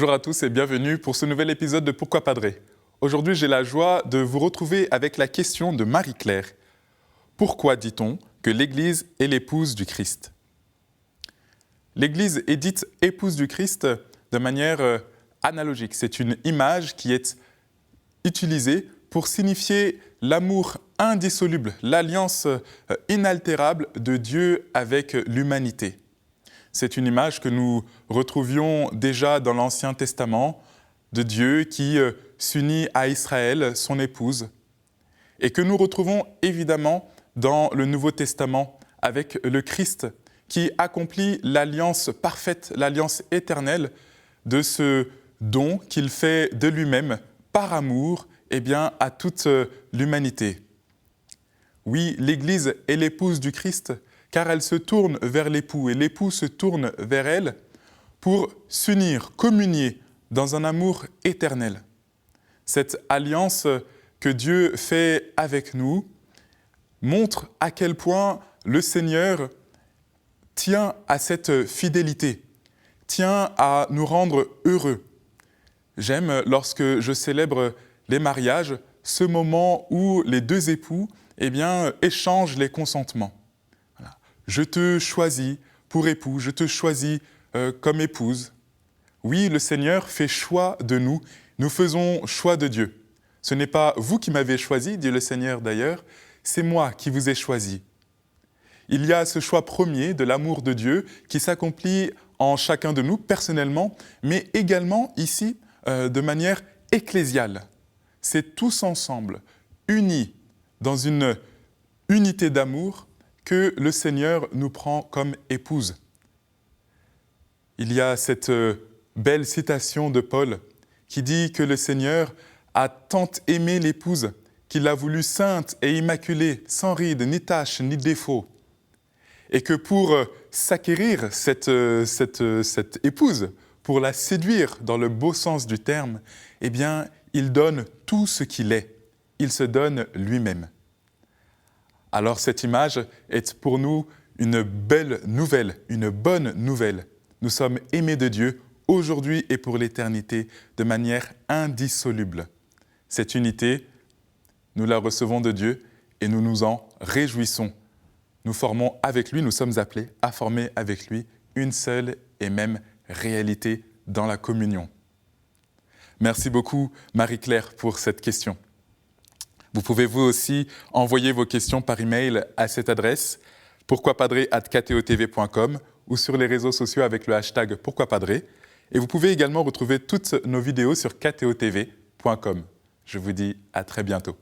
Bonjour à tous et bienvenue pour ce nouvel épisode de Pourquoi Padré. Aujourd'hui, j'ai la joie de vous retrouver avec la question de Marie-Claire. Pourquoi dit-on que l'Église est l'épouse du Christ ? L'Église est dite épouse du Christ de manière analogique. C'est une image qui est utilisée pour signifier l'amour indissoluble, l'alliance inaltérable de Dieu avec l'humanité. C'est une image que nous retrouvions déjà dans l'Ancien Testament, de Dieu qui s'unit à Israël, son épouse, et que nous retrouvons évidemment dans le Nouveau Testament avec le Christ, qui accomplit l'alliance parfaite, l'alliance éternelle de ce don qu'il fait de lui-même par amour à toute l'humanité. Oui, l'Église est l'épouse du Christ, car elle se tourne vers l'époux et l'époux se tourne vers elle pour s'unir, communier dans un amour éternel. Cette alliance que Dieu fait avec nous montre à quel point le Seigneur tient à cette fidélité, tient à nous rendre heureux. J'aime, lorsque je célèbre les mariages, ce moment où les deux époux échangent les consentements. Voilà. Je te choisis pour époux, je te choisis comme épouse. Oui, le Seigneur fait choix de nous, nous faisons choix de Dieu. Ce n'est pas vous qui m'avez choisi, dit le Seigneur d'ailleurs, c'est moi qui vous ai choisi. Il y a ce choix premier de l'amour de Dieu qui s'accomplit en chacun de nous personnellement, mais également ici de manière ecclésiale. C'est tous ensemble, unis dans une unité d'amour, que le Seigneur nous prend comme épouse. Il y a cette belle citation de Paul qui dit que le Seigneur a tant aimé l'épouse qu'il l'a voulue sainte et immaculée, sans ride, ni tache, ni défaut. Et que pour s'acquérir cette épouse, pour la séduire dans le beau sens du terme, il donne tout ce qu'il est. Il se donne lui-même. Alors cette image est pour nous une belle nouvelle, une bonne nouvelle. Nous sommes aimés de Dieu aujourd'hui et pour l'éternité de manière indissoluble. Cette unité, nous la recevons de Dieu et nous nous en réjouissons. Nous formons avec lui, nous sommes appelés à former avec lui une seule et même réalité dans la communion. Merci beaucoup Marie-Claire pour cette question. Vous pouvez vous aussi envoyer vos questions par email à cette adresse pourquoipadré@ktotv.com ou sur les réseaux sociaux avec le hashtag pourquoipadré. Et vous pouvez également retrouver toutes nos vidéos sur ktotv.com. Je vous dis à très bientôt.